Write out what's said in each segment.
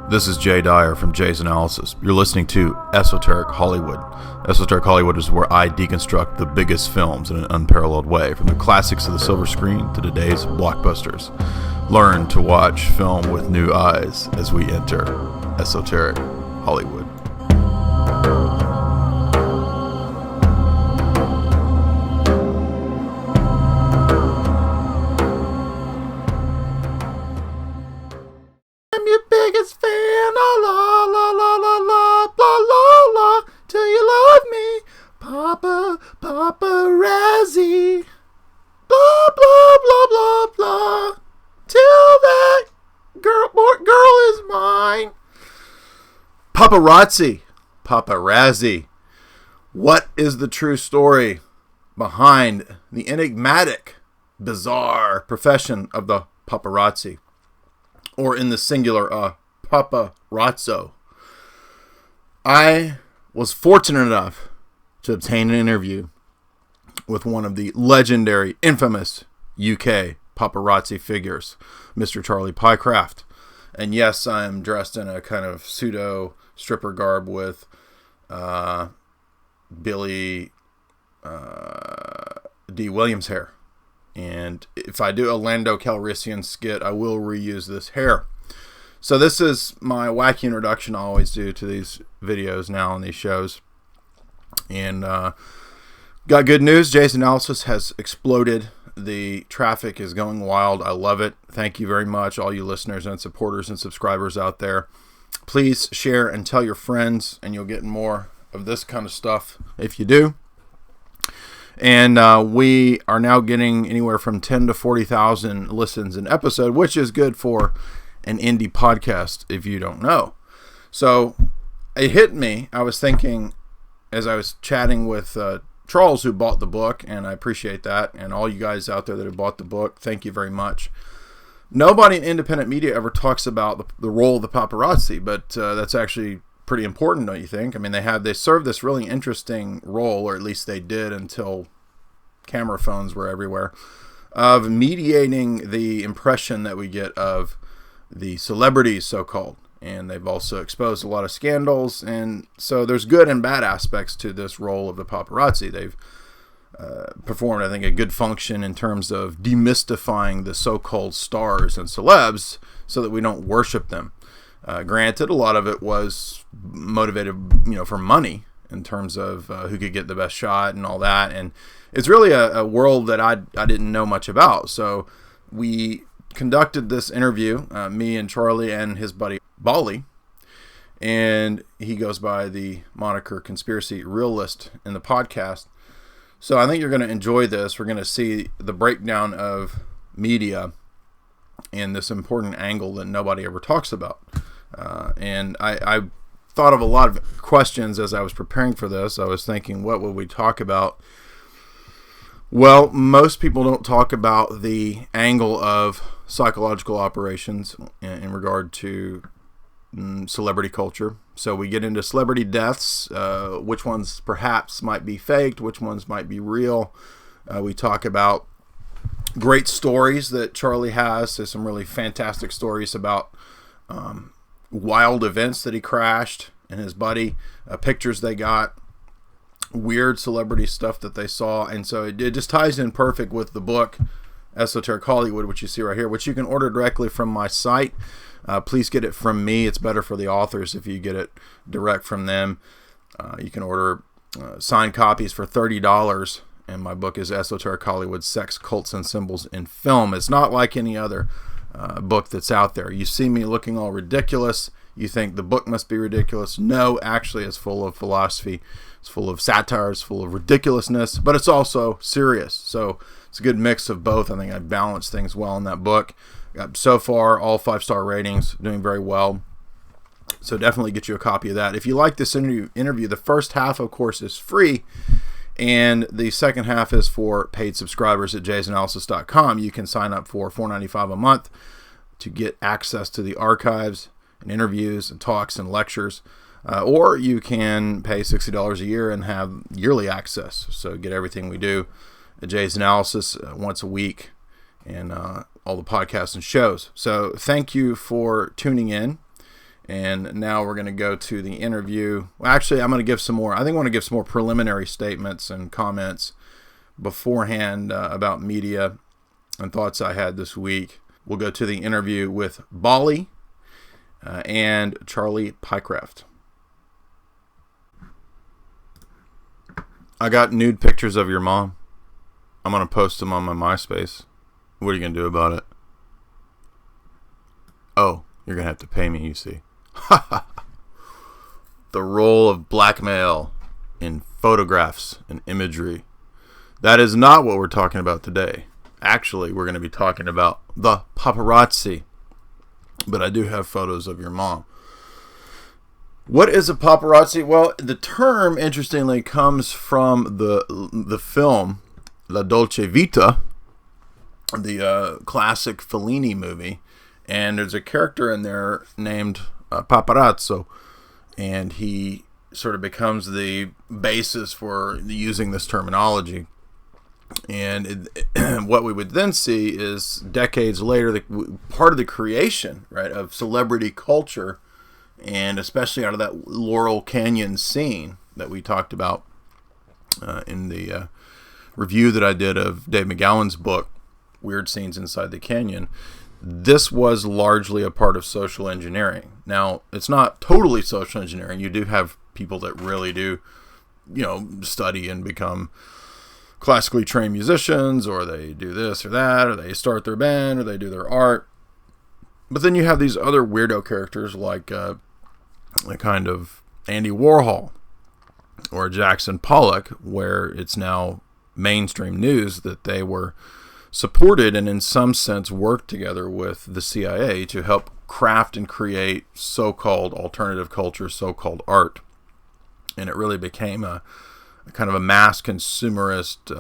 This is Jay Dyer from Jay's Analysis. You're listening to Esoteric Hollywood. Esoteric Hollywood is where I deconstruct the biggest films in an unparalleled way, from the classics of the silver screen to today's blockbusters. Learn to watch film with new eyes as we enter Esoteric Hollywood. I'm your biggest fan, la la la la la la, blah la la, till you love me, paparazzi, blah blah blah blah blah, till that girl is mine. Paparazzi. What is the true story behind the enigmatic, bizarre profession of the paparazzi? Or in the singular, Paparazzo. I was fortunate enough to obtain an interview with one of the legendary, infamous UK paparazzi figures, Mr. Charlie Pycraft. And yes, I am dressed in a kind of pseudo stripper garb with Billy D. Williams hair. And if I do a Lando Calrissian skit, I will reuse this hair. So this is my wacky introduction I always do to these videos now on these shows. And got good news. Jay's Analysis has exploded. The traffic is going wild. I love it. Thank you very much, all you listeners and supporters and subscribers out there. Please share and tell your friends, and you'll get more of this kind of stuff if you do. And we are now getting anywhere from 10 to 40,000 listens an episode, which is good for an indie podcast, if you don't know. So it hit me. I was thinking, as I was chatting with Charles, who bought the book, and I appreciate that, and all you guys out there that have bought the book, thank you very much. Nobody in independent media ever talks about the role of the paparazzi, but that's actually pretty important, don't you think? I mean, they served this really interesting role, or at least they did until camera phones were everywhere, of mediating the impression that we get of the celebrities, so-called. And they've also exposed a lot of scandals, and so there's good and bad aspects to this role of the paparazzi. They've performed, I think, a good function in terms of demystifying the so-called stars and celebs so that we don't worship them. Granted, a lot of it was motivated, for money in terms of who could get the best shot and all that. And it's really a world that I didn't know much about. So we conducted this interview, me and Charlie and his buddy Bali, and he goes by the moniker Conspiracy Realist in the podcast. So I think you're going to enjoy this. We're going to see the breakdown of media and this important angle that nobody ever talks about. And I thought of a lot of questions as I was preparing for this. I was thinking, what would we talk about? Well, most people don't talk about the angle of psychological operations in regard to celebrity culture. So we get into celebrity deaths, which ones perhaps might be faked, which ones might be real. We talk about great stories that Charlie has. There's some really fantastic stories about wild events that he crashed and his buddy, pictures they got, weird celebrity stuff that they saw. And so it just ties in perfect with the book Esoteric Hollywood, which you see right here, which you can order directly from my site. Please get it from me. It's better for the authors if you get it direct from them. You can order signed copies for $30, and my book is Esoteric Hollywood: Sex, Cults, and Symbols in Film. It's not like any other book that's out there. You see me looking all ridiculous. You think the book must be ridiculous. No, actually, it's full of philosophy. It's full of satire. It's full of ridiculousness, but it's also serious. So it's a good mix of both. I think I balanced things well in that book. So far, all 5-star ratings, doing very well. So definitely get you a copy of that. If you like this interview, the first half, of course, is free, and the second half is for paid subscribers at jaysanalysis.com. You can sign up for $4.95 a month to get access to the archives and interviews and talks and lectures, or you can pay $60 a year and have yearly access. So get everything we do at Jay's Analysis once a week, and all the podcasts and shows. So thank you for tuning in. And now we're going to go to the interview. Well, actually, I'm going to give some more. I think I want to give some more preliminary statements and comments beforehand about media and thoughts I had this week. We'll go to the interview with Bali and Charlie Pycraft. I got nude pictures of your mom. I'm going to post them on my MySpace. What are you going to do about it? Oh, you're going to have to pay me, you see. The role of blackmail in photographs and imagery. That is not what we're talking about today. Actually, we're going to be talking about the paparazzi. But I do have photos of your mom. What is a paparazzi? Well, the term, interestingly, comes from the film La Dolce Vita, the classic Fellini movie. And there's a character in there named Paparazzo. And he sort of becomes the basis for using this terminology. And what we would then see is decades later, part of the creation, right, of celebrity culture, and especially out of that Laurel Canyon scene that we talked about in the review that I did of Dave McGowan's book, Weird Scenes Inside the Canyon. This was largely a part of social engineering. Now, it's not totally social engineering. You do have people that really do, study and become classically trained musicians, or they do this or that, or they start their band, or they do their art. But then you have these other weirdo characters like a kind of Andy Warhol or Jackson Pollock, where it's now mainstream news that they were supported and in some sense worked together with the CIA to help craft and create so-called alternative culture, so-called art. And it really became a kind of a mass consumerist,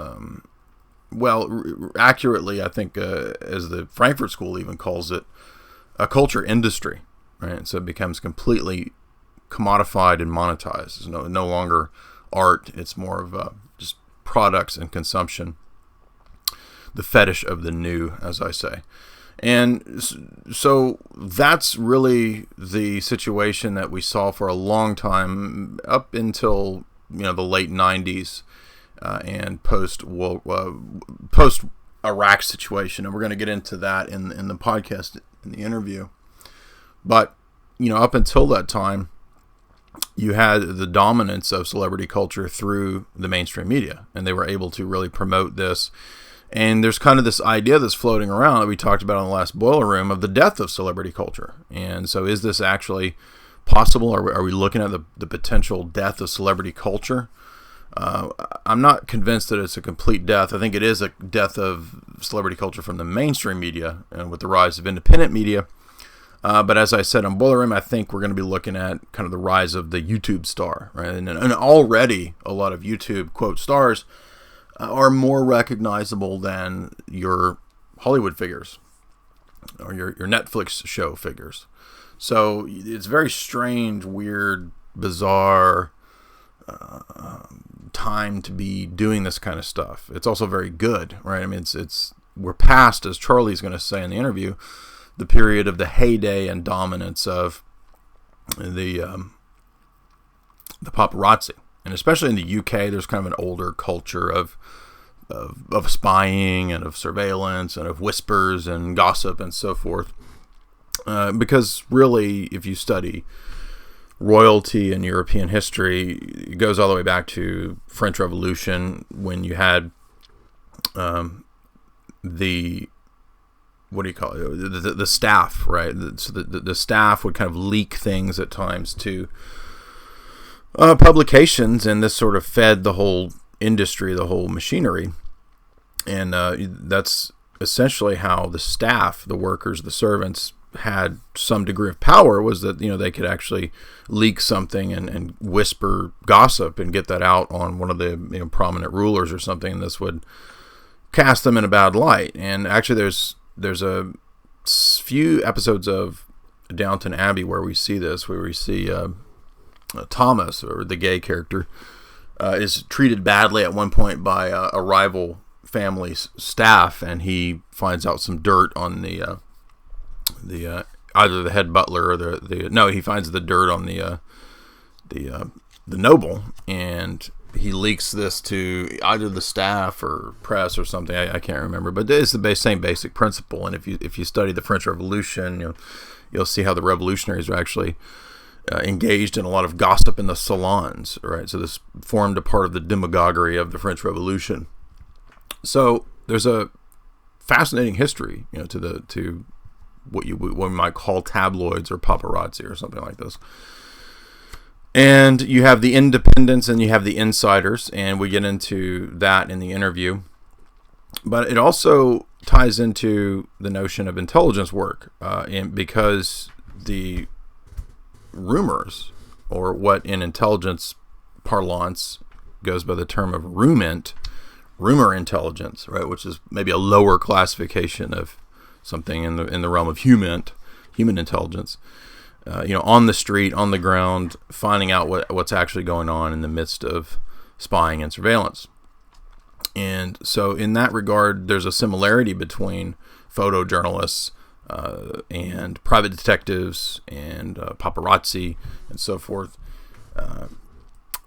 accurately, I think, as the Frankfurt School even calls it, a culture industry, right? So it becomes completely commodified and monetized. It's no longer art. It's more of just products and consumption. The fetish of the new, as I say. And so that's really the situation that we saw for a long time, up until the late 90s and post Iraq situation. And we're going to get into that in the podcast, in the interview. But, up until that time, you had the dominance of celebrity culture through the mainstream media. And they were able to really promote this. And there's kind of this idea that's floating around that we talked about in the last Boiler Room of the death of celebrity culture. And so is this actually possible? Are we looking at the potential death of celebrity culture? I'm not convinced that it's a complete death. I think it is a death of celebrity culture from the mainstream media and with the rise of independent media. But as I said on Boiler Room, I think we're going to be looking at kind of the rise of the YouTube star, right? And already a lot of YouTube, quote, stars are more recognizable than your Hollywood figures or your Netflix show figures. So it's very strange, weird, bizarre time to be doing this kind of stuff. It's also very good, right? I mean, we're past, as Charlie's going to say in the interview, the period of the heyday and dominance of the paparazzi. And especially in the UK, there's kind of an older culture of spying and of surveillance and of whispers and gossip and so forth. Because really, if you study royalty in European history, it goes all the way back to French Revolution, when you had the staff, right? So the staff would kind of leak things at times to publications, and this sort of fed the whole industry, the whole machinery. And that's essentially how the staff, the workers, the servants had some degree of power, was that they could actually leak something and whisper gossip and get that out on one of the prominent rulers or something, and this would cast them in a bad light. And actually there's a few episodes of Downton Abbey where we see this, where we see Thomas, or the gay character, is treated badly at one point by a rival family's staff, and he finds out some dirt on the either the head butler or no, he finds the dirt on the noble, and he leaks this to either the staff or press or something. I can't remember, but it's the same basic principle. And if you study the French Revolution, you'll see how the revolutionaries were actually engaged in a lot of gossip in the salons, right? So this formed a part of the demagoguery of the French Revolution. So there's a fascinating history, to what we might call tabloids or paparazzi or something like this. And you have the independents and you have the insiders, and we get into that in the interview. But it also ties into the notion of intelligence work, because the rumors, or what in intelligence parlance goes by the term of rumor intelligence, right, which is maybe a lower classification of something in the realm of human intelligence. On the street, on the ground, finding out what's actually going on in the midst of spying and surveillance. And so in that regard, there's a similarity between photojournalists and private detectives and paparazzi and so forth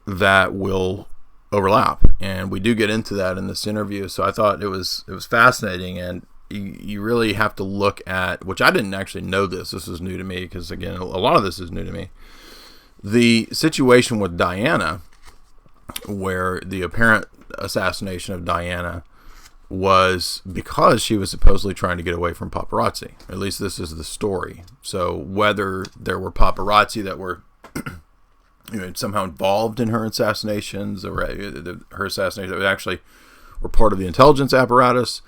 that will overlap. And we do get into that in this interview. So I thought it was fascinating, and you really have to look at, which I didn't actually know this is new to me, because again, a lot of this is new to me, the situation with Diana, where the apparent assassination of Diana was because she was supposedly trying to get away from paparazzi. At least this is the story. So whether there were paparazzi that were somehow involved in her assassinations, or her assassination that actually were part of the intelligence apparatus,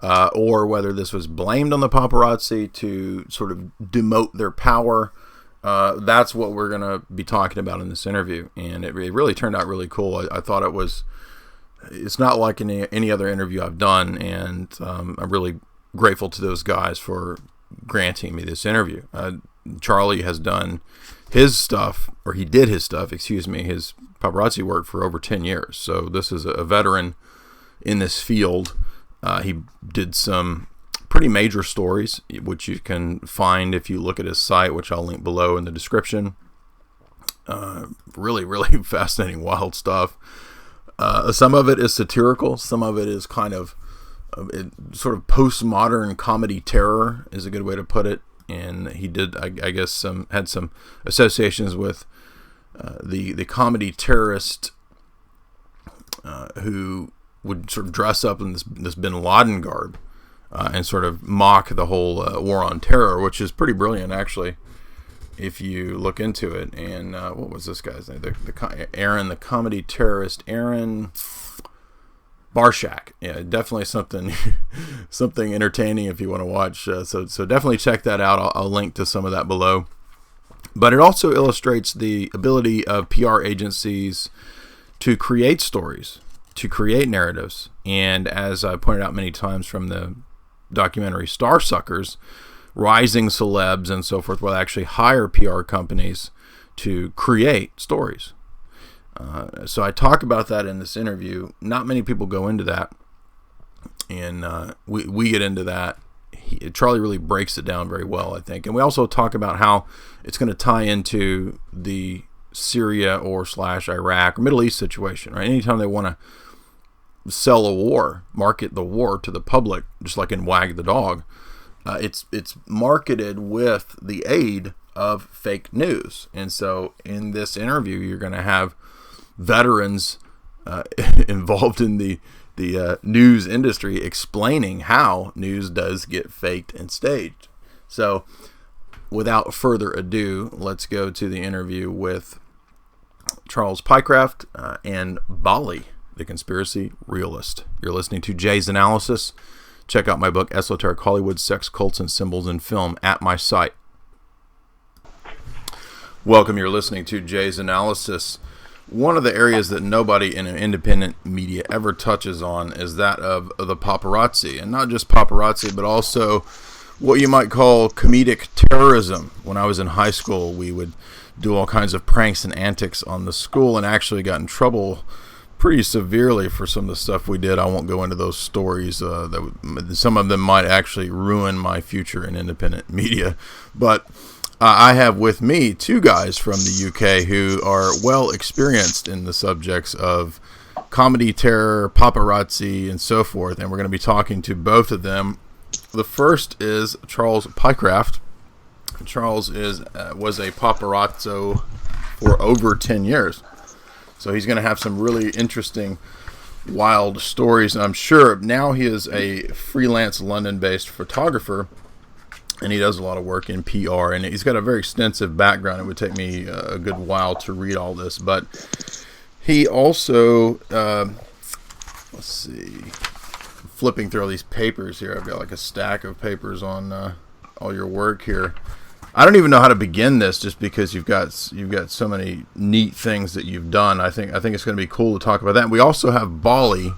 or whether this was blamed on the paparazzi to sort of demote their power. That's what we're going to be talking about in this interview. And it really turned out really cool. I thought it's not like any other interview I've done. And I'm really grateful to those guys for granting me this interview. Charlie has done his stuff, or he did his stuff, his paparazzi work for over 10 years. So this is a veteran in this field. He did some pretty major stories, which you can find if you look at his site, which I'll link below in the description. Really, really fascinating, wild stuff. Some of it is satirical. Some of it is kind of sort of postmodern comedy terror is a good way to put it. And he did, I guess, had some associations with the comedy terrorist who would sort of dress up in this bin Laden garb and sort of mock the whole war on terror, which is pretty brilliant, actually, if you look into it. And what was this guy's name? The comedy terrorist, Aaron Barshak. Yeah, definitely something entertaining if you want to watch. So definitely check that out. I'll link to some of that below. But it also illustrates the ability of PR agencies to create stories, to create narratives. And as I pointed out many times from the documentary Starsuckers, rising celebs and so forth will actually hire PR companies to create stories. So I talk about that in this interview. Not many people go into that, and we get into that. Charlie really breaks it down very well, I think. And we also talk about how it's going to tie into the Syria or / Iraq or Middle East situation, right? Anytime they want to sell a war, market the war to the public, just like in Wag the Dog, it's marketed with the aid of fake news. And so in this interview, you're going to have veterans involved in the news industry explaining how news does get faked and staged. So without further ado, let's go to the interview with Charles Pycraft and Bali, the conspiracy realist. You're listening to Jay's Analysis. Check out my book, Esoteric Hollywood, Sex, Cults, and Symbols in Film, at my site. Welcome, you're listening to Jay's Analysis. One of the areas that nobody in independent media ever touches on is that of the paparazzi. And not just paparazzi, but also what you might call comedic terrorism. When I was in high school, we would do all kinds of pranks and antics on the school and actually got in trouble pretty severely for some of the stuff we did. I won't go into those stories. Some of them might actually ruin my future in independent media. But I have with me two guys from the UK who are well experienced in the subjects of comedy, terror, paparazzi, and so forth. And we're going to be talking to both of them. The first is Charles Pycraft. Charles was a paparazzo for over 10 years. So he's going to have some really interesting, wild stories. And I'm sure now he is a freelance London-based photographer, and he does a lot of work in PR. And he's got a very extensive background. It would take me a good while to read all this. But he also, let's see, flipping through all these papers here. I've got like a stack of papers on all your work here. I don't even know how to begin this, just because you've got so many neat things that you've done. I think it's going to be cool to talk about that. And we also have Bali,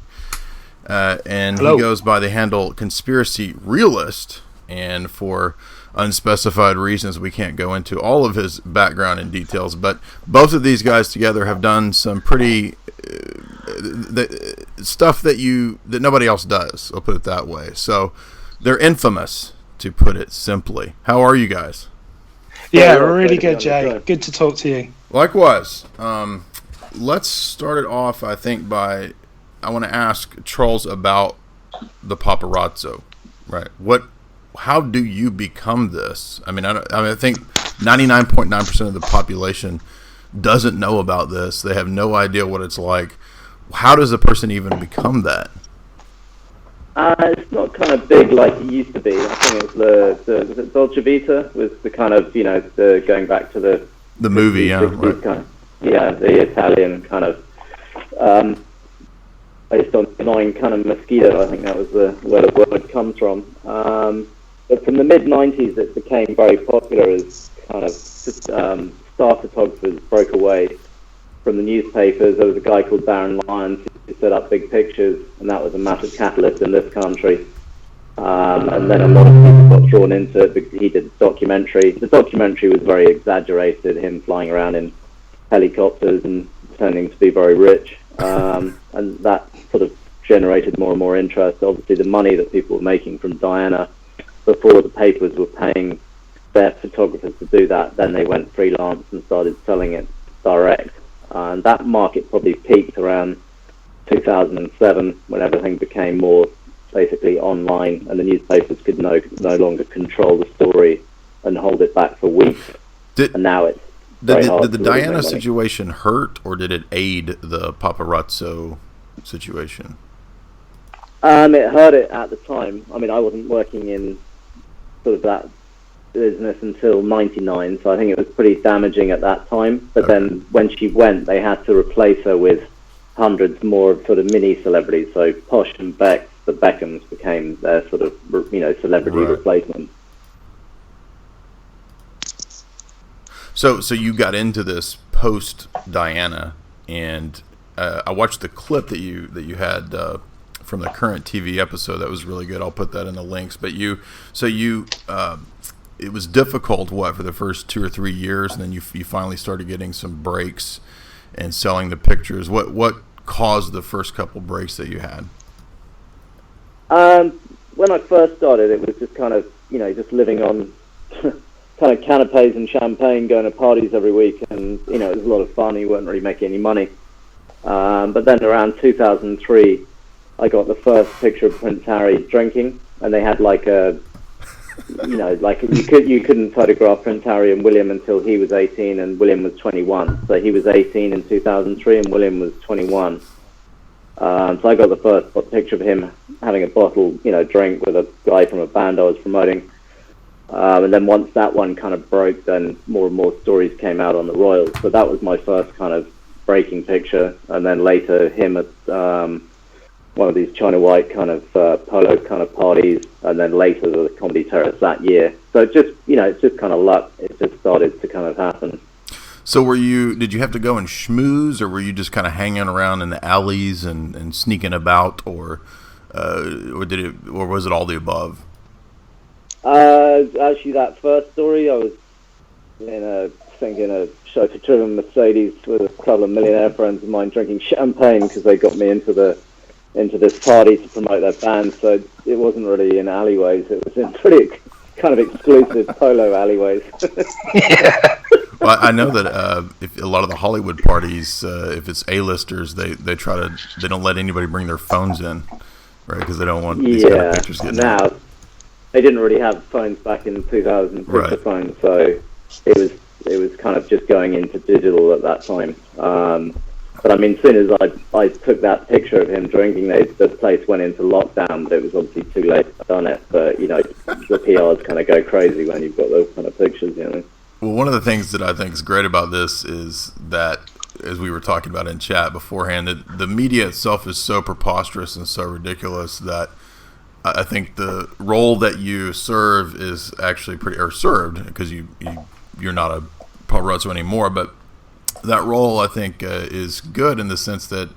and Hello. He goes by the handle Conspiracy Realist, and for unspecified reasons, we can't go into all of his background and details. But both of these guys together have done some pretty stuff that nobody else does. I'll put it that way. So they're infamous, to put it simply. How are you guys? Yeah, we're really good, Jay. Good to talk to you. Likewise. Let's start it off, I think, I want to ask Charles about the paparazzo, right? How do you become this? I mean, I think 99.9% of the population doesn't know about this. They have no idea what it's like. How does a person even become that? It's not kind of big like it used to be. I think it was the Dolce Vita was the kind of, the going back to the movie, yeah, right. Kind of, the Italian kind of based on annoying kind of mosquito. I think that was where the word comes from. But from the mid '90s, it became very popular as kind of star photographers broke away from the newspapers. There was a guy called Darren Lyons who set up Big Pictures, and that was a massive catalyst in this country. And then a lot of people got drawn into it because he did a documentary. The documentary was very exaggerated, him flying around in helicopters and pretending to be very rich. And that sort of generated more and more interest. Obviously, the money that people were making from Diana before the papers were paying their photographers to do that, then they went freelance and started selling it direct. And that market probably peaked around 2007, when everything became more basically online, and the newspapers could no longer control the story and hold it back for weeks. And now it's did the Diana situation hurt, or did it aid the paparazzo situation? It hurt it at the time. I mean, I wasn't working in sort of that business until '99, so I think it was pretty damaging at that time. But then when she went, they had to replace her with hundreds more of sort of mini celebrities. So Posh and Beck, the Beckhams, became their sort of celebrity replacement. So you got into this post Diana, and I watched the clip that you had from the current TV episode. That was really good. I'll put that in the links. But it was difficult, for the first 2 or 3 years, and then you finally started getting some breaks and selling the pictures. What caused the first couple breaks that you had? When I first started, it was just kind of, just living on kind of canapes and champagne, going to parties every week, and, it was a lot of fun. You weren't really making any money. But then around 2003, I got the first picture of Prince Harry drinking, and they had like a, you couldn't photograph Prince Harry and William until he was 18 and William was 21. So he was 18 in 2003 and William was 21. So I got the first picture of him having a bottle, drink with a guy from a band I was promoting. And then once that one kind of broke, then more and more stories came out on the Royals. So that was my first kind of breaking picture. And then later him at one of these China White kind of polo kind of parties, and then later the Comedy Terrace that year. So it just, it's just kind of luck. It just started to kind of happen. So did you have to go and schmooze, or were you just kind of hanging around in the alleys and sneaking about, or was it all the above? Actually, that first story, I was in a think, in a chauffeur-driven Mercedes with a couple of millionaire friends of mine drinking champagne because they got me into this party to promote their band. So it wasn't really in alleyways; it was in pretty kind of exclusive polo alleyways. Yeah. Well, I know that if a lot of the Hollywood parties, if it's A-listers, they don't let anybody bring their phones in, right? Because they don't want these kind of pictures getting out. They didn't really have phones back in 2000, right. phones, so it was kind of just going into digital at that time. But I mean, as soon as I took that picture of him drinking, the place went into lockdown. But it was obviously too late to have done it. But the PRs kind of go crazy when you've got those kind of pictures, Well, one of the things that I think is great about this is that, as we were talking about in chat beforehand, that the media itself is so preposterous and so ridiculous that I think the role that you serve is actually served, because you're not a paparazzo anymore, but that role, I think, is good in the sense that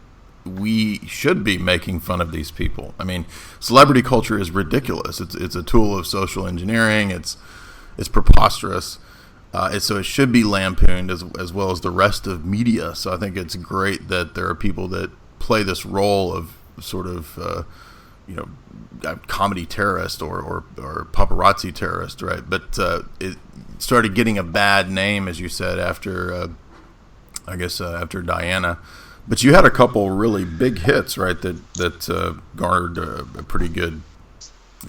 we should be making fun of these people. I mean, celebrity culture is ridiculous. It's a tool of social engineering. It's preposterous. So it should be lampooned as well as the rest of media. So I think it's great that there are people that play this role of sort of, comedy terrorist or paparazzi terrorist, right? But it started getting a bad name, as you said, after Diana. But you had a couple really big hits, right? That garnered a pretty good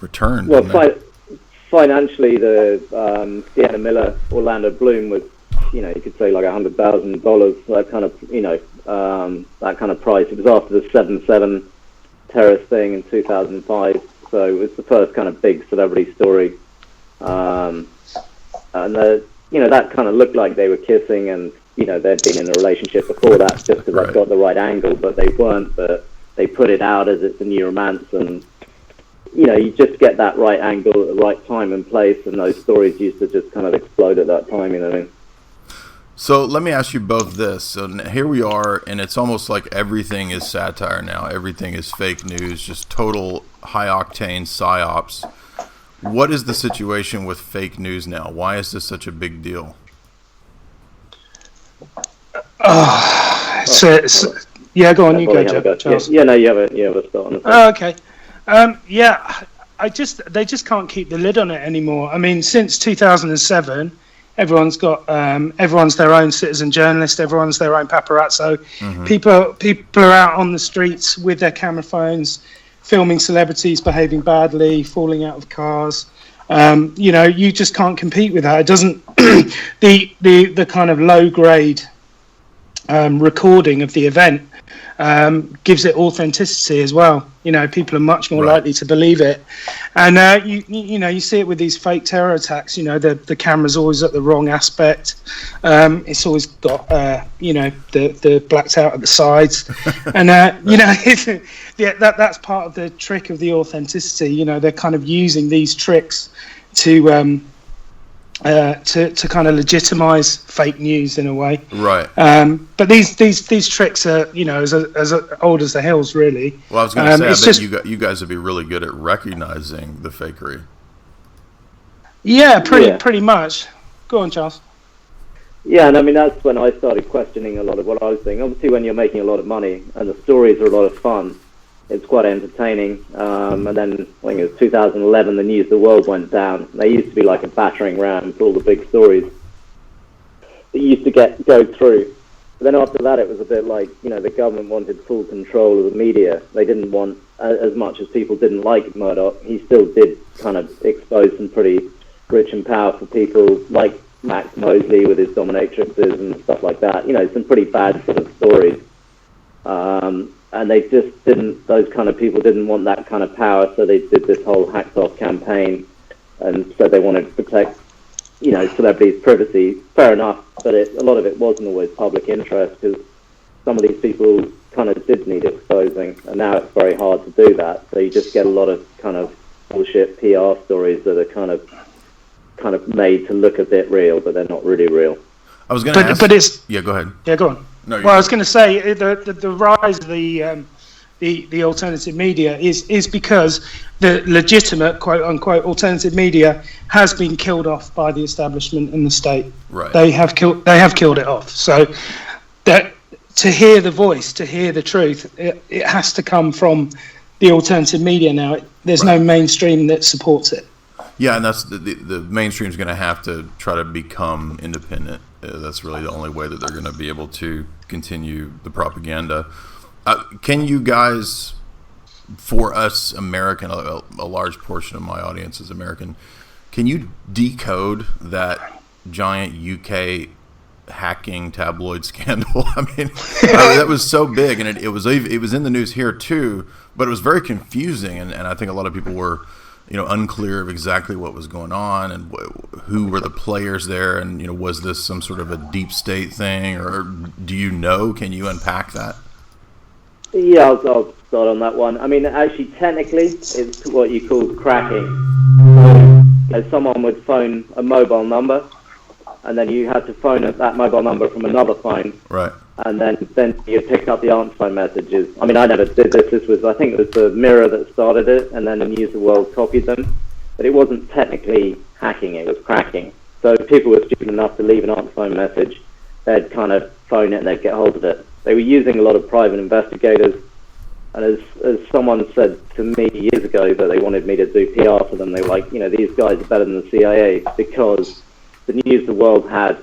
return. Well, financially, the Sienna Miller Orlando Bloom was, you could say like $100,000. That kind of, that kind of price. It was after the 7/7 terrorist thing in 2005, so it was the first kind of big celebrity story. And that kind of looked like they were kissing, and they'd been in a relationship before that, just because right. I got the right angle, but they weren't. But they put it out as it's a new romance, and you just get that right angle at the right time and place, and those stories used to just kind of explode at that time, So let me ask you both this. So here we are, and it's almost like everything is satire now. Everything is fake news, just total high-octane psyops. What is the situation with fake news now? Why is this such a big deal? Yeah, go on, you go, Charles. Yeah, no, you have a start on it. Oh, okay. They just can't keep the lid on it anymore. I mean, since 2007, everyone's their own citizen journalist. Everyone's their own paparazzo. Mm-hmm. People are out on the streets with their camera phones, filming celebrities behaving badly, falling out of cars. You just can't compete with that. It doesn't. the kind of low grade recording of the event gives it authenticity as well. People are much more likely to believe it, and you see it with these fake terror attacks. The camera's always at the wrong aspect. It's always got the blacked out at the sides, and that's part of the trick of the authenticity. They're kind of using these tricks to kind of legitimize fake news in a way, right? But these tricks are as old as the hills, really. Well, I was going to say, I bet you guys would be really good at recognizing the fakery. Yeah, pretty much. Go on, Charles. Yeah, and I mean that's when I started questioning a lot of what I was doing. Obviously, when you're making a lot of money and the stories are a lot of fun, it's quite entertaining. And then I think it was 2011, the News of the World went down. They used to be like a battering ram for all the big stories that used to go through. But then after that, it was a bit like, the government wanted full control of the media. They didn't want, as much as people didn't like Murdoch, he still did kind of expose some pretty rich and powerful people like Max Mosley with his dominatrixes and stuff like that. Some pretty bad sort of stories. And they just those kind of people didn't want that kind of power, so they did this whole hacked off campaign, and so they wanted to protect, celebrities' privacy. Fair enough, but a lot of it wasn't always public interest, because some of these people kind of did need exposing, and now it's very hard to do that, so you just get a lot of kind of bullshit PR stories that are kind of made to look a bit real, but they're not really real. I was going to ask... But it's... Yeah, go ahead. Yeah, go on. No, I was going to say the rise of the the alternative media is because the legitimate quote unquote alternative media has been killed off by the establishment and the state. Right. They have killed it off. So that to hear the voice, to hear the truth, it has to come from the alternative media now. There's no mainstream that supports it. Yeah, and that's the mainstream's going to have to try to become independent. That's really the only way that they're going to be able to continue the propaganda. Can you guys, for us American, a large portion of my audience is American, can you decode that giant UK hacking tabloid scandal? I mean, that was so big, and it was in the news here too, but it was very confusing, and I think a lot of people were, unclear of exactly what was going on and who were the players there, and was this some sort of a deep state thing, or can you unpack that? Yeah, I'll start on that one. I mean, actually, technically, it's what you call cracking. So, someone would phone a mobile number, and then you had to phone that mobile number from another phone. Right. And then you'd pick up the answer phone messages. I mean, I never did this. I think it was the Mirror that started it, and then the News of the World copied them. But it wasn't technically hacking, it was cracking. So if people were stupid enough to leave an answer phone message, they'd kind of phone it and they'd get hold of it. They were using a lot of private investigators, and as someone said to me years ago that they wanted me to do PR for them, they were like, these guys are better than the CIA, because the News of the World had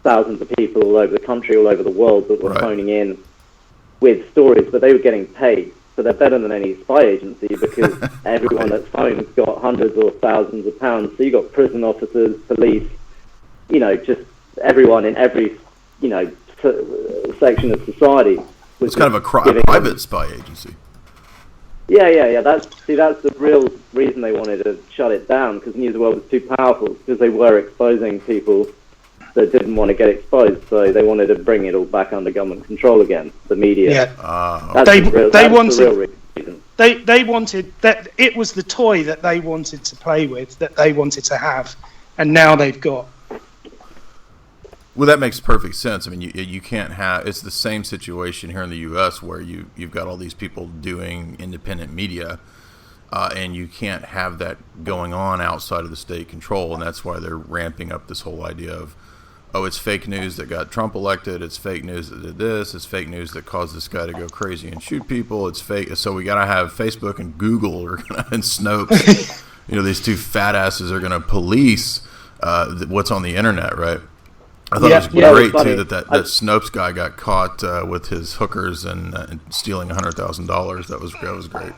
thousands of people all over the country, all over the world, that were phoning in with stories, but they were getting paid. So they're better than any spy agency, because everyone that phones got hundreds or thousands of pounds. So you got prison officers, police, just everyone in every, section of society. It's kind of a private spy agency. Yeah. That's the real reason they wanted to shut it down, because News of the World was too powerful, because they were exposing people that didn't want to get exposed, so they wanted to bring it all back under government control again. The media. Yeah. Okay. They wanted that. It was the toy that they wanted to play with, that they wanted to have, and now they've got. Well, that makes perfect sense. I mean, you can't have. It's the same situation here in the U.S. where you've got all these people doing independent media, and you can't have that going on outside of the state control, and that's why they're ramping up this whole idea of, it's fake news that got Trump elected. It's fake news that did this. It's fake news that caused this guy to go crazy and shoot people. It's fake. So we got to have Facebook and Google and Snopes. These two fat asses are going to police what's on the internet, right? I thought it was great too that Snopes guy got caught with his hookers and stealing $100,000. That was great.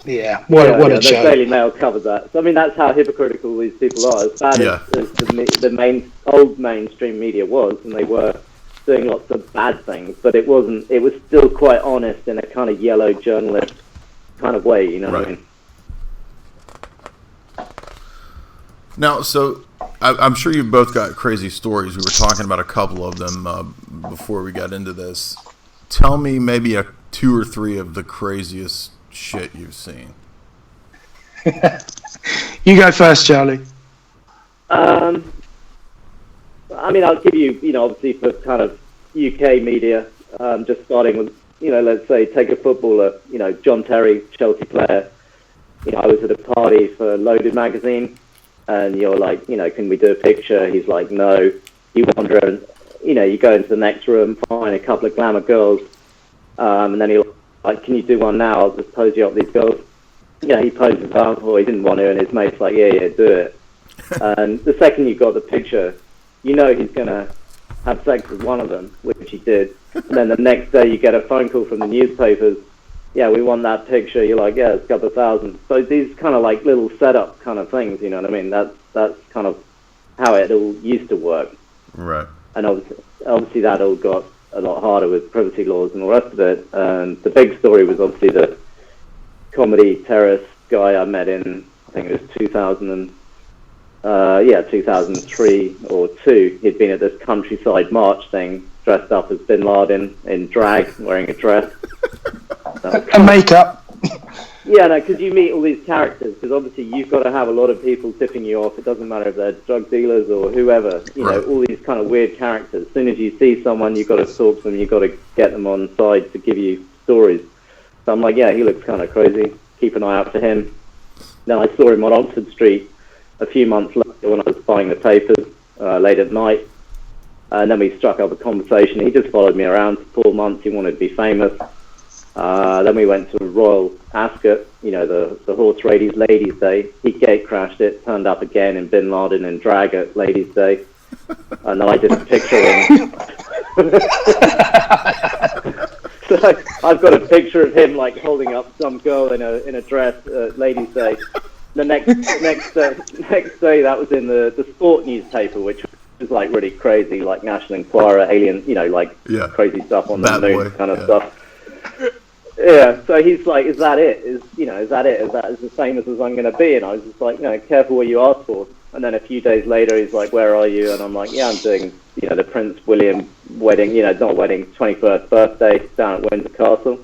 Yeah, what a joke. The Daily Mail covered that. So I mean, that's how hypocritical these people are. As bad as the old mainstream media was, and they were doing lots of bad things, but it wasn't. It was still quite honest in a kind of yellow journalist kind of way. You know what I mean? Now, so I'm sure you've both got crazy stories. We were talking about a couple of them before we got into this. Tell me maybe 2 or 3 of the craziest shit you've seen. You go first, Charlie. I mean, I'll give you, obviously for kind of UK media, just starting with, let's say take a footballer, John Terry, Chelsea player. I was at a party for Loaded magazine, and you're like, can we do a picture? He's like, no. You wander and, you go into the next room, find a couple of glamour girls, and then he'll like, can you do one now? I'll just pose you up these girls. He poses up, or he didn't want to, and his mate's like, yeah, do it. And the second you got the picture, he's going to have sex with one of them, which he did. And then the next day you get a phone call from the newspapers. Yeah, we want that picture. You're like, yeah, it's a couple of thousand. So these kind of like little setup kind of things, you know what I mean? That's kind of how it all used to work. Right. And obviously that all got a lot harder with privacy laws and all the rest of it. And the big story was obviously the comedy terrorist guy I met in, I think it was 2003 or 2. He'd been at this countryside march thing, dressed up as Bin Laden in drag, wearing a dress. And makeup. Yeah, no, because you meet all these characters, because obviously you've got to have a lot of people tipping you off. It doesn't matter if they're drug dealers or whoever, all these kind of weird characters. As soon as you see someone, you've got to talk to them, you've got to get them on side to give you stories. So I'm like, yeah, he looks kind of crazy. Keep an eye out for him. Then I saw him on Oxford Street a few months later when I was buying the papers late at night. And then we struck up a conversation. He just followed me around for 4 months. He wanted to be famous. Then we went to Royal Ascot, the horse ladies' day. He gate crashed it, turned up again in Bin Laden in drag at ladies' day. And then I just picture him. So I've got a picture of him like holding up some girl in a dress at ladies' day. The next day that was in the sport newspaper, which was like really crazy, like National Enquirer, alien, crazy stuff on the moon kind of stuff. Yeah, so he's like, is that it? Is that as famous as I'm going to be? And I was just like, careful what you ask for. And then a few days later, he's like, where are you? And I'm like, yeah, I'm doing, the Prince William wedding, not wedding, 21st birthday down at Windsor Castle.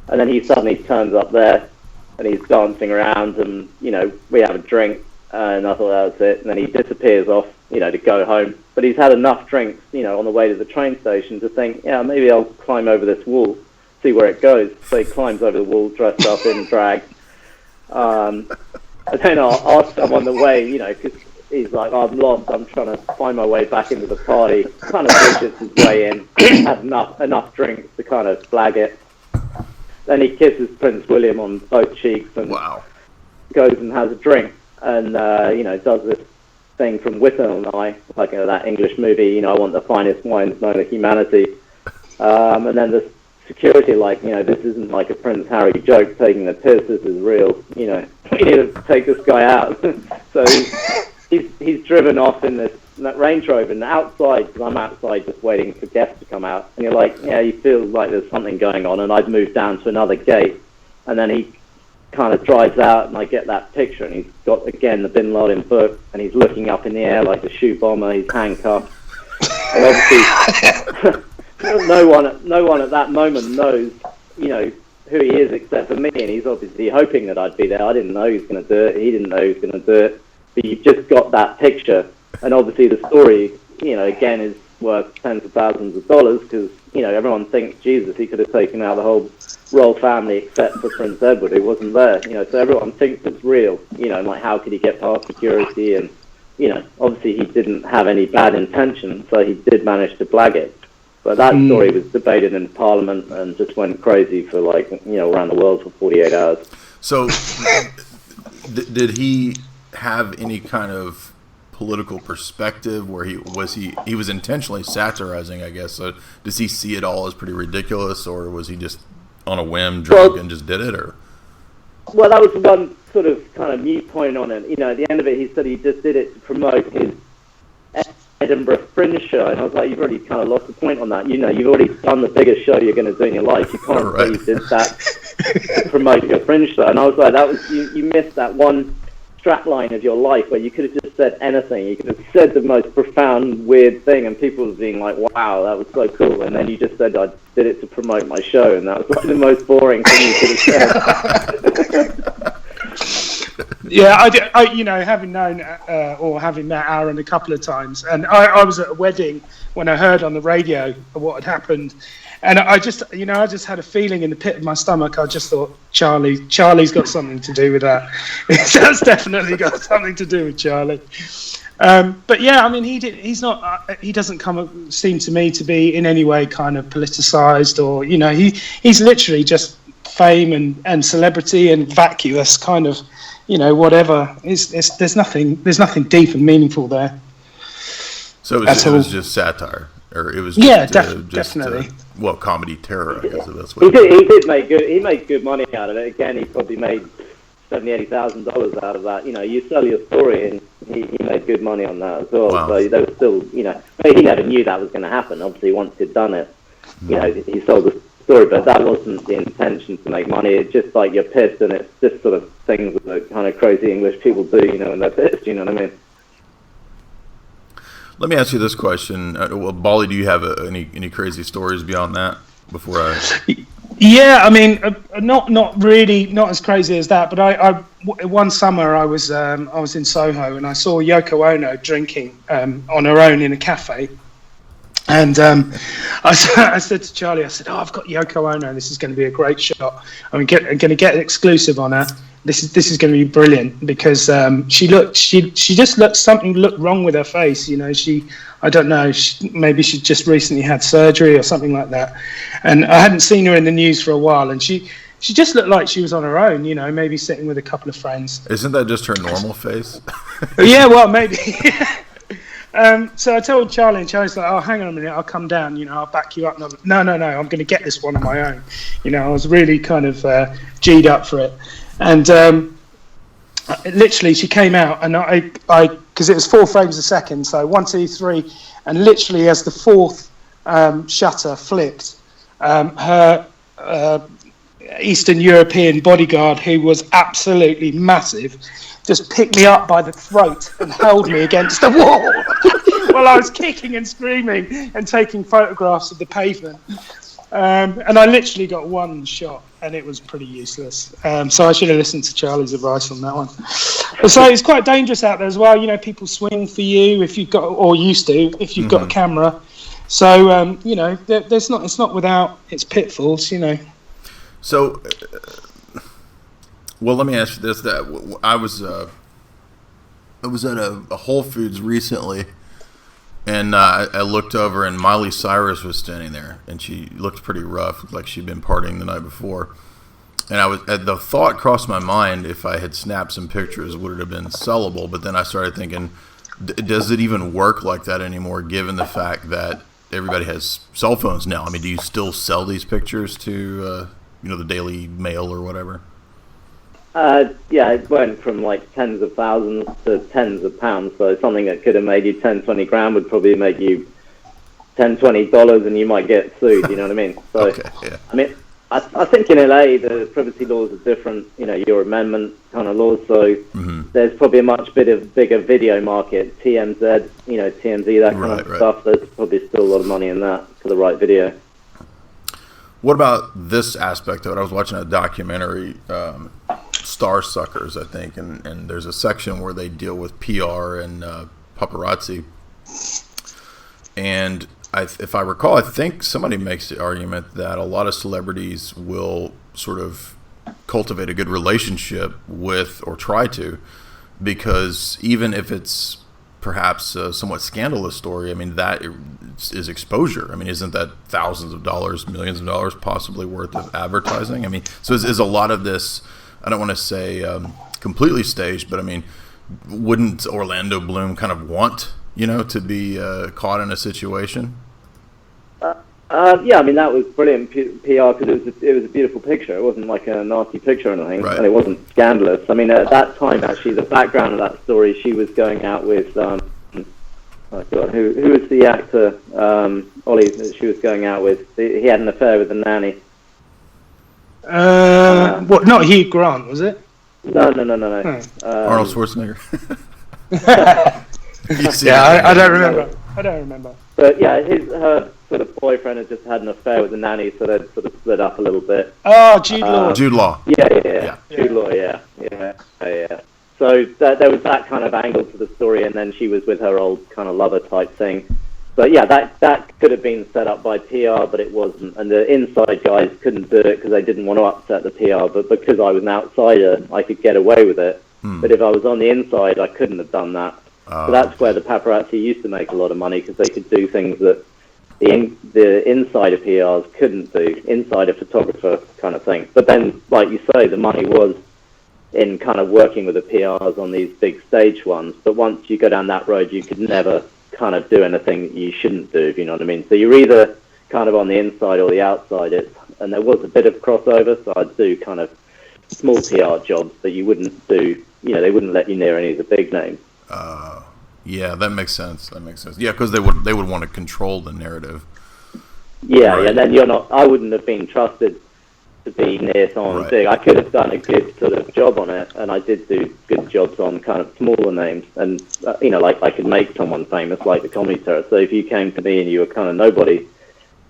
And then he suddenly turns up there and he's dancing around and, we have a drink. And I thought that was it. And then he disappears off, to go home. But he's had enough drinks, on the way to the train station to think, yeah, maybe I'll climb over this wall, see where it goes. So he climbs over the wall dressed up in drag. And then I'll ask him on the way, because he's like, I'm lost, I'm trying to find my way back into the party. Kind of pushes his way in, had enough drinks to kind of flag it. Then he kisses Prince William on both cheeks and goes and has a drink. And, does this thing from Whittle and I, like that English movie, I want the finest wines known to humanity. And then the security, this isn't like a Prince Harry joke taking the piss, this is real, we need to take this guy out. So he's driven off in that Range Rover, and outside, because I'm outside just waiting for guests to come out, and you're like, yeah, you feel like there's something going on, and I've moved down to another gate, and then he kind of drives out, and I get that picture, and he's got, again, the Bin Laden book, and he's looking up in the air like a shoe bomber, he's handcuffed, and obviously no one at that moment knows, who he is except for me, and he's obviously hoping that I'd be there. I didn't know he was going to do it. He didn't know he was going to do it. But you've just got that picture, and obviously the story, again, is worth tens of thousands of dollars because, everyone thinks, Jesus, he could have taken out the whole royal family except for Prince Edward, who wasn't there. So everyone thinks it's real. And like, how could he get past security? And, obviously he didn't have any bad intention, so he did manage to blag it. But that story was debated in Parliament and just went crazy for around the world for 48 hours. So, did he have any kind of political perspective where he was intentionally satirizing, I guess? So does he see it all as pretty ridiculous, or was he just on a whim drunk and just did it? Or well, that was one sort of kind of mute point on it. At the end of it, he said he just did it to promote his Edinburgh Fringe show, and I was like, you've already kind of lost the point on that. You've already done the biggest show you're going to do in your life. You can't say you did that to promote your Fringe show. And I was like, that was you missed that one strapline of your life where you could have just said anything. You could have said the most profound, weird thing, and people were being like, wow, that was so cool. And then you just said, I did it to promote my show, and that was like the most boring thing you could have said. Yeah, having known or having met Aaron a couple of times, and I was at a wedding when I heard on the radio what had happened, and I just had a feeling in the pit of my stomach. I just thought, Charlie's got something to do with that. That's definitely got something to do with Charlie. But yeah, I mean, he doesn't seem to me to be in any way kind of politicized, or he's literally just fame and celebrity and vacuous kind of. Whatever. There's nothing deep and meaningful there. So it was just satire, or it was definitely. Comedy terror, I guess that's what he did make good. He made good money out of it. Again, he probably made $70,000-$80,000 out of that. You sell your story, and he made good money on that as well. Wow. So there was still, he never knew that was going to happen. Obviously, once he'd done it, he sold the story, but that wasn't the intention to make money. It's just like you're pissed, and it's just sort of things that kind of crazy English people do, when they're pissed. You know what I mean? Let me ask you this question. Bolly, do you have any crazy stories beyond that before I? Yeah, I mean, not really, not as crazy as that. But I one summer I was in Soho, and I saw Yoko Ono drinking on her own in a cafe. And I said to Charlie, I said, "Oh, I've got Yoko Ono. This is going to be a great shot. I'm going to get an exclusive on her. This is going to be brilliant because she just looked something looked wrong with her face. You know, I don't know, maybe she just recently had surgery or something like that. And I hadn't seen her in the news for a while, and she just looked like she was on her own. You know, maybe sitting with a couple of friends. Isn't that just her normal face? Yeah, well, maybe." So I told Charlie, and Charlie's like, "Oh, hang on a minute, I'll come down. You know, I'll back you up." And no, I'm going to get this one on my own. You know, I was really kind of G'd up for it, and literally she came out, and I because it was 4 frames a second, so 1, 2, 3, and literally as the fourth shutter flicked, her Eastern European bodyguard, who was absolutely massive, just picked me up by the throat and held me against the wall while I was kicking and screaming and taking photographs of the pavement. And I literally got one shot, and it was pretty useless. So I should have listened to Charlie's advice on that one. So it's quite dangerous out there as well. You know, people swing for you if you've got, or used to, if you've got a camera. So you know, it's not without its pitfalls. You know. So. Well, let me ask you this: that I was at a Whole Foods recently, and I looked over, and Miley Cyrus was standing there, and she looked pretty rough, like she'd been partying the night before. And the thought crossed my mind: if I had snapped some pictures, would it have been sellable? But then I started thinking, does it even work like that anymore? Given the fact that everybody has cell phones now. I mean, do you still sell these pictures to the Daily Mail or whatever? Yeah, it went from like tens of thousands to tens of pounds. So something that could have made you 10, 20 grand would probably make you $10, $20, and you might get sued. You know what I mean? So, okay, yeah. I mean, I think in LA the privacy laws are different. You know, your amendment kind of laws. So there's probably a much bigger video market. TMZ, TMZ, that kind of stuff. There's probably still a lot of money in that for the right video. What about this aspect of it? I was watching a documentary, Star Suckers, I think, and there's a section where they deal with PR and paparazzi. And if I recall, I think somebody makes the argument that a lot of celebrities will sort of cultivate a good relationship with, or try to, because even if it's perhaps a somewhat scandalous story, I mean, that is exposure. I mean, isn't that thousands of dollars, millions of dollars possibly worth of advertising? I mean, so is a lot of this, I don't want to say completely staged, but I mean, wouldn't Orlando Bloom kind of want, to be caught in a situation? Yeah, I mean, that was brilliant PR because it was a beautiful picture. It wasn't like a nasty picture or anything, right. And it wasn't scandalous. I mean, at that time, actually, the background of that story, she was going out with, who was the actor, Ollie, that she was going out with? He had an affair with the nanny. What? Not Hugh Grant, was it? No. Arnold Schwarzenegger. I don't remember. But yeah, her sort of boyfriend had just had an affair with the nanny, so they'd sort of split up a little bit. Oh, Jude Law. Jude Law. Yeah. Jude Law, yeah. So there was that kind of angle to the story, and then she was with her old kind of lover type thing. But yeah, that could have been set up by PR, but it wasn't. And the inside guys couldn't do it because they didn't want to upset the PR. But because I was an outsider, I could get away with it. But if I was on the inside, I couldn't have done that. So that's where the paparazzi used to make a lot of money, because they could do things that the insider PRs couldn't do, insider photographer kind of thing. But then, like you say, the money was in kind of working with the PRs on these big stage ones. But once you go down that road, you could never kind of do anything that you shouldn't do, if you know what I mean. So you're either kind of on the inside or the outside. And there was a bit of crossover, so I'd do kind of small PR jobs that you wouldn't do, they wouldn't let you near any of the big names. Yeah, that makes sense. Yeah, because they would want to control the narrative. Yeah, right. Then I wouldn't have been trusted to be near someone big. I could have done a good sort of job on it, and I did do good jobs on kind of smaller names, and like I could make someone famous, like the Comedy Terror. So if you came to me and you were kind of nobody,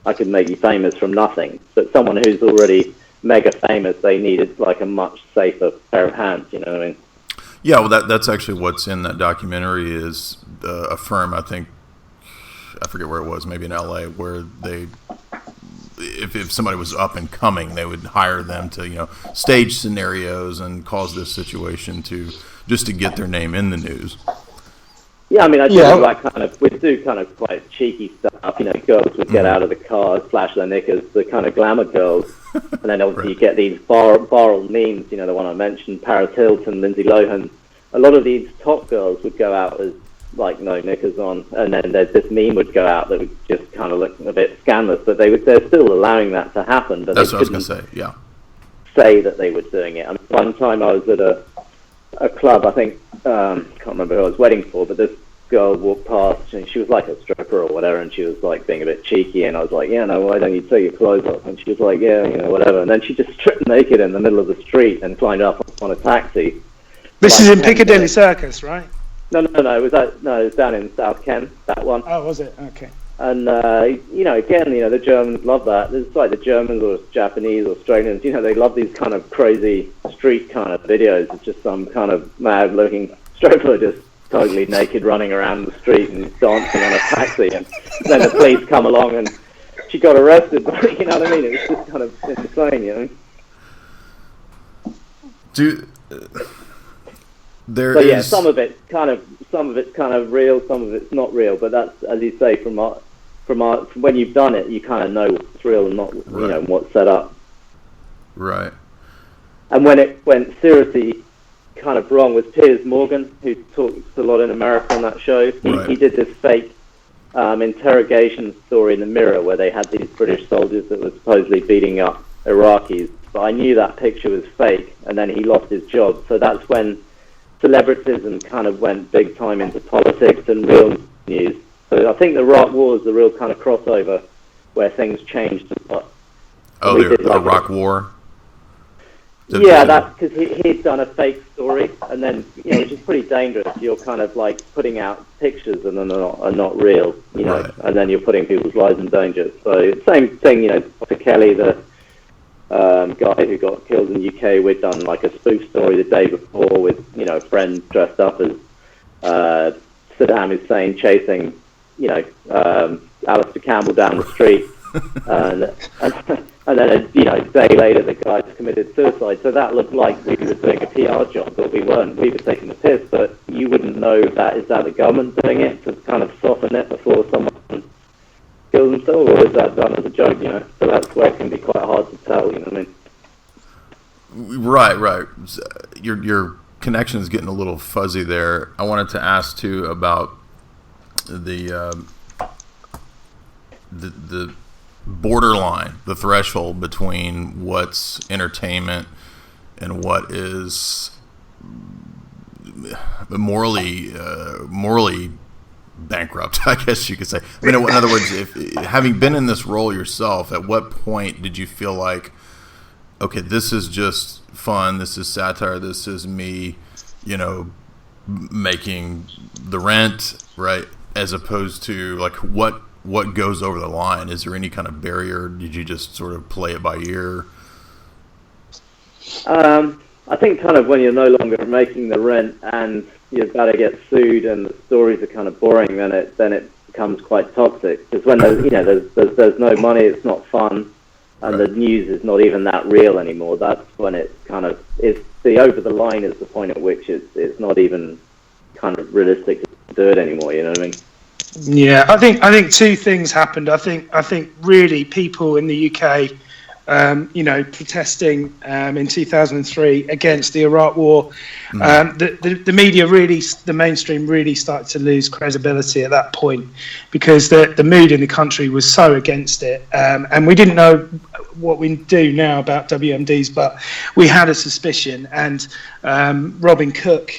I could make you famous from nothing. But someone who's already mega famous, they needed like a much safer pair of hands. You know what I mean? Yeah, well, that's actually what's in that documentary is a firm, I think, I forget where it was, maybe in LA, where they, if somebody was up and coming, they would hire them to, stage scenarios and cause this situation just to get their name in the news. Yeah, I mean, I do we'd do kind of quite cheeky stuff. Girls would get out of the cars, flash their knickers, the kind of glamour girls, and then obviously you get these viral memes. The one I mentioned, Paris Hilton, Lindsay Lohan. A lot of these top girls would go out as like no knickers on, and then there's this meme would go out that would just kind of look a bit scandalous, but they're still allowing that to happen. But that's what I was going to say. Yeah. Say that they were doing it. I mean, one time I was at a club, I think, can't remember who I was waiting for, but this girl walked past and she was like a stripper or whatever, and she was like being a bit cheeky, and I was like, yeah, no, why don't you take your clothes off? And she was like, yeah, whatever. And then she just stripped naked in the middle of the street and climbed up on a taxi. This is in Piccadilly Circus, right? No, it was down in South Kent, that one. Oh, was it? Okay. And again, the Germans love that. It's like the Germans or Japanese or Australians, they love these kind of crazy street kind of videos of just some kind of mad-looking stripper just totally naked running around the street and dancing on a taxi, and then the police come along and she got arrested. You know what I mean? It was just kind of insane, some of it's kind of real, some of it's not real. But that's, as you say, from when you've done it, you kind of know what's real and not, what's set up. Right. And when it went seriously kind of wrong was Piers Morgan, who talks a lot in America on that show. He did this fake interrogation story in the Mirror where they had these British soldiers that were supposedly beating up Iraqis. But I knew that picture was fake, and then he lost his job. So that's when celebritism kind of went big time into politics and real news. So I think the Iraq War is the real kind of crossover where things changed a lot. Oh, the Iraq War? Yeah, that's because he'd done a fake story, and then, which is pretty dangerous. You're kind of like putting out pictures and then are not real, right. And then you're putting people's lives in danger. So same thing, Dr. Kelly, the guy who got killed in the UK, we'd done like a spoof story the day before with, a friend dressed up as Saddam Hussein chasing, Alistair Campbell down the street, and then a day later the guy committed suicide. So that looked like we were doing a PR job, but we weren't. We were taking the piss, but you wouldn't know that. Is that the government doing it to kind of soften it before someone kills themselves, or is that done as a joke? So that's where it can be quite hard to tell. You know what I mean? Right. Your connection is getting a little fuzzy there. I wanted to ask too about the borderline, the threshold between what's entertainment and what is morally bankrupt, I guess you could say. I mean, in other words, having been in this role yourself, at what point did you feel like, okay, this is just fun, this is satire, this is me, making the rent, right? As opposed to like what goes over the line? Is there any kind of barrier? Did you just sort of play it by ear? I think kind of when you're no longer making the rent and you're about to get sued and the stories are kind of boring, then it becomes quite toxic. Because when there's no money, it's not fun, and right. The news is not even that real anymore. That's when it kind of is. The over the line is the point at which it's not even kind of realistic to do it anymore. You know what I mean? Yeah, I think two things happened. I think really people in the UK, protesting in 2003 against the Iraq War. The media really, the mainstream really started to lose credibility at that point because the mood in the country was so against it, and we didn't know what we do now about WMDs, but we had a suspicion. And Robin Cook,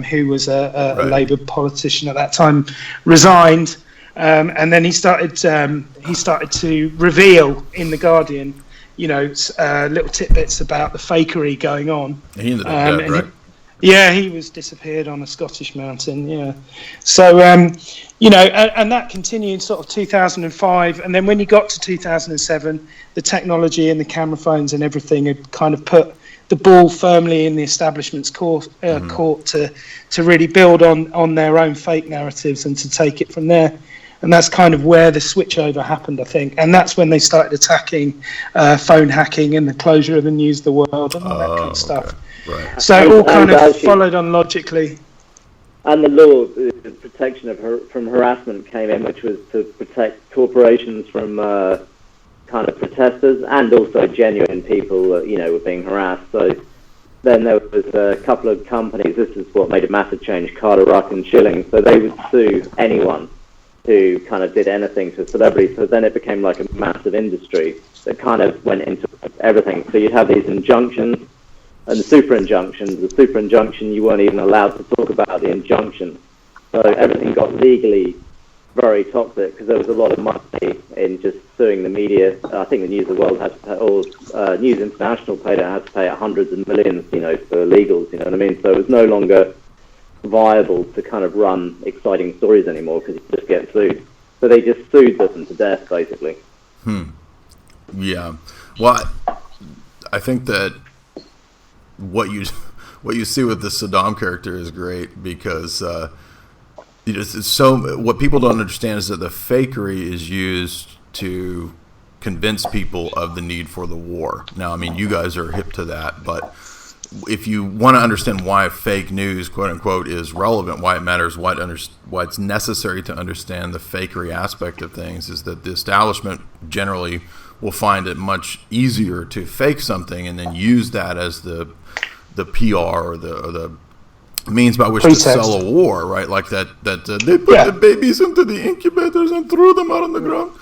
who was a Labour politician at that time, resigned, and then he started to reveal in the Guardian, little tidbits about the fakery going on. He ended up dead, right? He was disappeared on a Scottish mountain. Yeah, so and that continued sort of 2005, and then when you got to 2007, the technology and the camera phones and everything had kind of put the ball firmly in the establishment's court to really build on their own fake narratives and to take it from there. And that's kind of where the switchover happened, I think. And that's when they started attacking phone hacking and the closure of the News of the World and all that kind of stuff. Okay. Right. So it all kind of actually, followed on logically. And the law, the protection from harassment came in, which was to protect corporations from kind of protesters and also genuine people that, were being harassed. So then there was a couple of companies, this is what made a massive change, Carter, Ruck and Schilling, so they would sue anyone who kind of did anything to celebrities. So then it became like a massive industry that kind of went into everything. So you'd have these injunctions and the super injunctions. The super injunction, you weren't even allowed to talk about the injunction. So everything got legally very toxic because there was a lot of money in just suing the media. I think the News of the World had to pay, or News International had to pay hundreds of millions, for legals, you know what I mean? So it was no longer viable to kind of run exciting stories anymore because you just get sued. So they just sued them to death, basically. Yeah. Well, I think that what you see with the Saddam character is great because it's so. What people don't understand is that the fakery is used to convince people of the need for the war. Now, I mean, you guys are hip to that, but if you want to understand why fake news, quote unquote, is relevant, why it matters, why it's necessary to understand the fakery aspect of things, is that the establishment generally will find it much easier to fake something and then use that as the PR or the means by which pretext to sell a war, right? Like that they put the babies into the incubators and threw them out on the ground.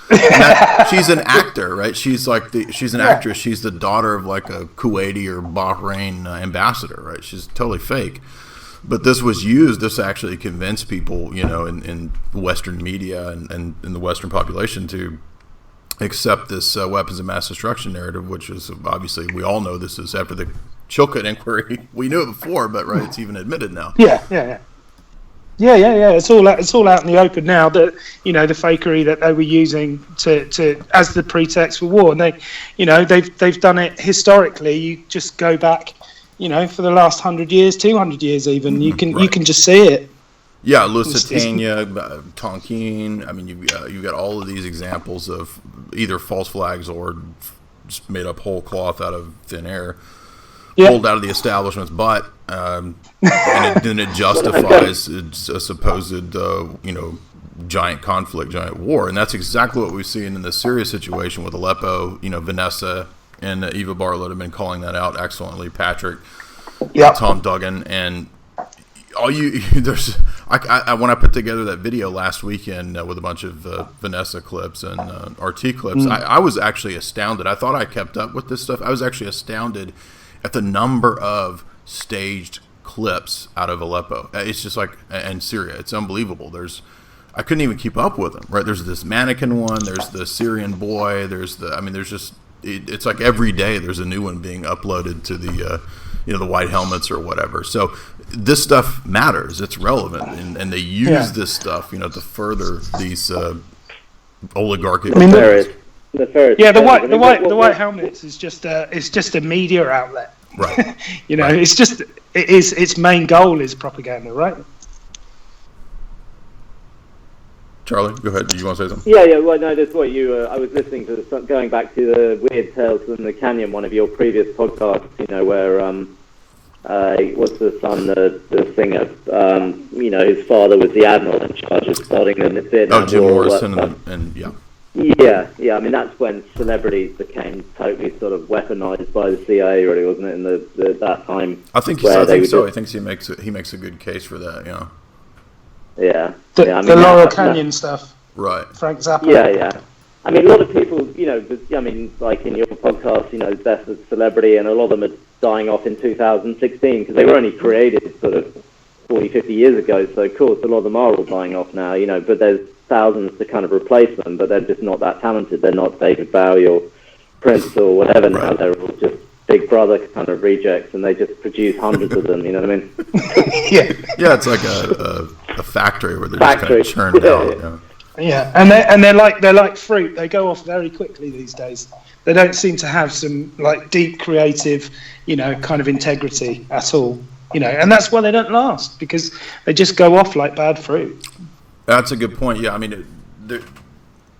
She's an actor, right? She's an actress. She's the daughter of like a Kuwaiti or Bahrain ambassador, right? She's totally fake. But this was used. This actually convinced people, in Western media and in the Western population to accept this weapons of mass destruction narrative, which is obviously, we all know this is after the Chilcot inquiry. We knew it before, but it's even admitted now. Yeah. It's all out in the open now that the fakery that they were using to as the pretext for war, and they've done it historically. You just go back, for the last 100 years, 200 years, even you can just see it. Yeah, Lusitania, Tonkin. I mean, you've got all of these examples of either false flags or just made up whole cloth out of thin air. Pulled out of the establishment's butt, and it justifies a supposed, giant conflict, giant war, and that's exactly what we've seen in the Syria situation with Aleppo. Vanessa and Eva Bartlett have been calling that out excellently. Patrick, Tom Duggan, and all when I put together that video last weekend with a bunch of Vanessa clips and RT clips, I was actually astounded. I thought I kept up with this stuff. I was actually astounded at the number of staged clips out of Aleppo. It's just like, and Syria, it's unbelievable. I couldn't even keep up with them, right? There's this mannequin one, there's the Syrian boy, it's like every day there's a new one being uploaded to the, the white helmets or whatever. So this stuff matters, it's relevant, and they use this stuff, to further these oligarchic. The white helmets is just a media outlet. Right. It's just its main goal is propaganda, right? Charlie, go ahead. Do you want to say something? Yeah. Well, no, that's what you. I was listening to going back to the Weird Tales from the Canyon, one of your previous podcasts. Where what's the son, the singer? His father was the admiral in charge of starting the Vietnam War. Jim Morrison, and yeah. Yeah. I mean, that's when celebrities became totally sort of weaponized by the CIA, really, wasn't it? In that time. I think so. I think he makes a good case for that. Yeah. Yeah. The Laurel Canyon stuff. Right. Frank Zappa. Yeah. I mean, a lot of people, like in your podcast, death of celebrity, and a lot of them are dying off in 2016 because they were only created sort of 40, 50 years ago. So, of course, a lot of them are all dying off now, but there's thousands to kind of replace them, but they're just not that talented. They're not David Bowie or Prince or whatever now. They're all just Big Brother kind of rejects, and they just produce hundreds of them, you know what I mean? Yeah, it's like a factory where they're just kind of churned out. Yeah, and they're like fruit. They go off very quickly these days. They don't seem to have some like deep creative, kind of integrity at all. And that's why they don't last, because they just go off like bad fruit. That's a good point. Yeah, I mean,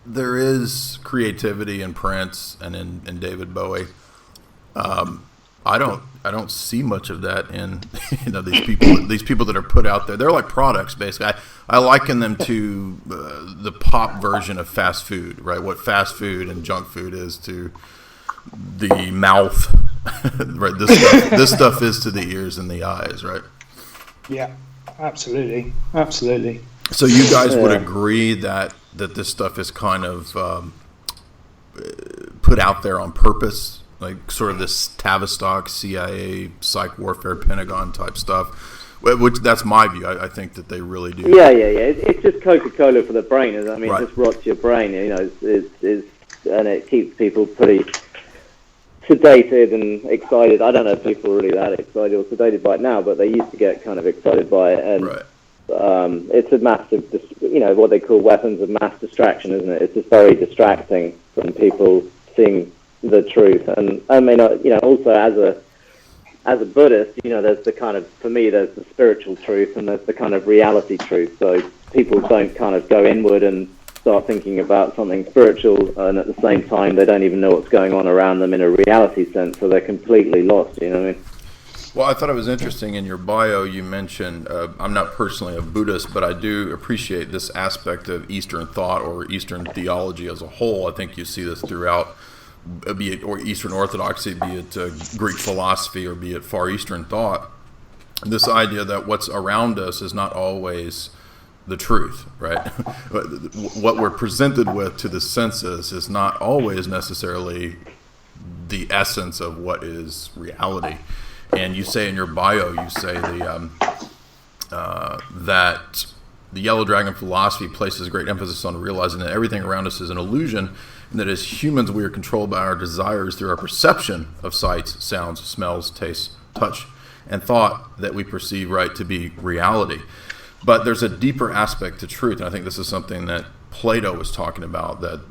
there is creativity in Prince and in David Bowie. I don't see much of that in these people that are put out there. They're like products, basically. I liken them to the pop version of fast food, right? What fast food and junk food is to the mouth, right? This stuff is to the ears and the eyes, right? Yeah, absolutely. So you guys would agree that this stuff is kind of put out there on purpose, like sort of this Tavistock, CIA, psych warfare, Pentagon type stuff, which that's my view. I think that they really do. Yeah. It's just Coca-Cola for the brain. I mean, Right. It just rots your brain, and it keeps people pretty sedated and excited. I don't know if people are really that excited or sedated by it now, but they used to get kind of excited by it. And Right. it's a massive, what they call weapons of mass distraction, isn't it? It's just very distracting from people seeing the truth. And I mean, also as a Buddhist, there's the kind of, for me, there's the spiritual truth and there's the kind of reality truth. So people don't kind of go inward and start thinking about something spiritual, and at the same time, they don't even know what's going on around them in a reality sense. So they're completely lost. You know what I mean? Well, I thought it was interesting in your bio you mentioned, I'm not personally a Buddhist, but I do appreciate this aspect of Eastern thought or Eastern theology as a whole. I think you see this throughout, be it or Eastern Orthodoxy, be it Greek philosophy, or be it Far Eastern thought. This idea that what's around us is not always the truth, right? What we're presented with to the senses is not always necessarily the essence of what is reality. And you say in your bio, you say that the Yellow Dragon philosophy places great emphasis on realizing that everything around us is an illusion, and that as humans we are controlled by our desires through our perception of sights, sounds, smells, tastes, touch, and thought that we perceive right to be reality. But there's a deeper aspect to truth, and I think this is something that Plato was talking about, that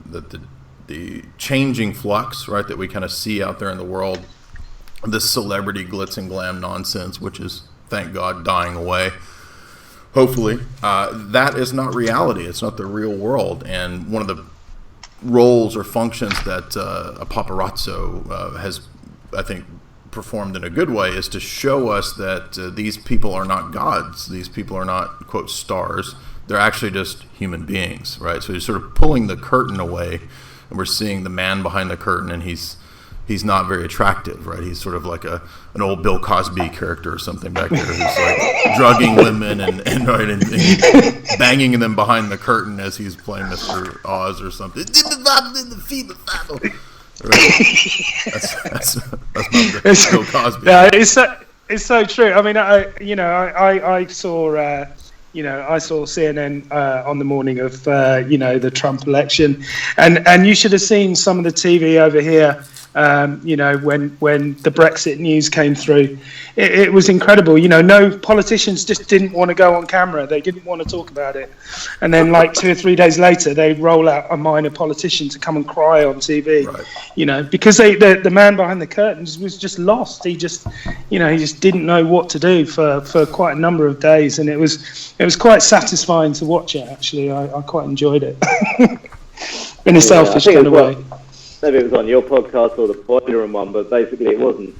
the changing flux, right, that we kind of see out there in the world, this celebrity glitz and glam nonsense, which is, thank God, dying away. Hopefully, that is not reality. It's not the real world. And one of the roles or functions that a paparazzo has, I think, performed in a good way is to show us that these people are not gods. These people are not, quote, stars. They're actually just human beings, right? So he's sort of pulling the curtain away, and we're seeing the man behind the curtain, and he's not very attractive, right? He's sort of like an old Bill Cosby character or something back there, who's like drugging women and banging them behind the curtain as he's playing Mr. Oz or something. That's my Bill Cosby. Yeah, it's so true. I mean, I saw. I saw CNN on the morning of the Trump election, and you should have seen some of the TV over here. When the Brexit news came through, it was incredible. No politicians just didn't want to go on camera. They didn't want to talk about it. And then like 2 or 3 days later, they roll out a minor politician to come and cry on TV, right. Because the man behind the curtains was just lost. He just didn't know what to do for quite a number of days. And it was quite satisfying to watch it, actually. I quite enjoyed it in a selfish kind of way. Maybe it was on your podcast or the Boiler Room one, but basically it wasn't.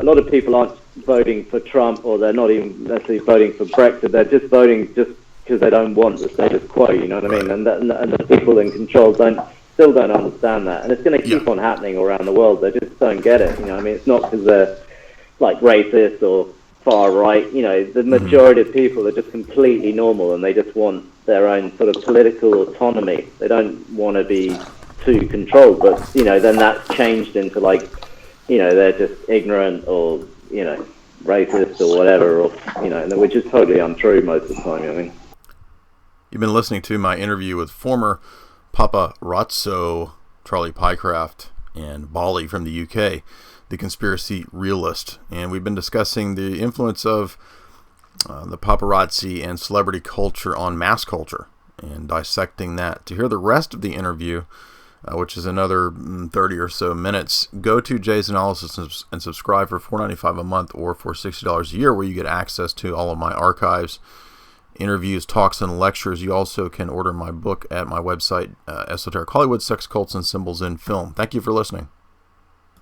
A lot of people aren't voting for Trump, or they're not even necessarily voting for Brexit. They're just voting just because they don't want the status quo. You know what I mean? And the people in control still don't understand that, and it's going to keep on happening around the world. They just don't get it. You know what I mean? It's not because they're like racist or far right. The majority of people are just completely normal, and they just want their own sort of political autonomy. They don't want to be too controlled, but then that's changed into they're just ignorant or racist or whatever, or which is totally untrue most of the time. I mean, you've been listening to my interview with former Paparazzo Charlie Pycraft and Bali from the UK, the conspiracy realist, and we've been discussing the influence of the paparazzi and celebrity culture on mass culture and dissecting that. To hear the rest of the interview, which is another 30 or so minutes, go to Jay's Analysis and subscribe for $4.95 a month or for $60 a year, where you get access to all of my archives interviews, talks, and lectures. You also can order my book at my website, Esoteric Hollywood, Sex, Cults, and Symbols in Film. Thank you for listening.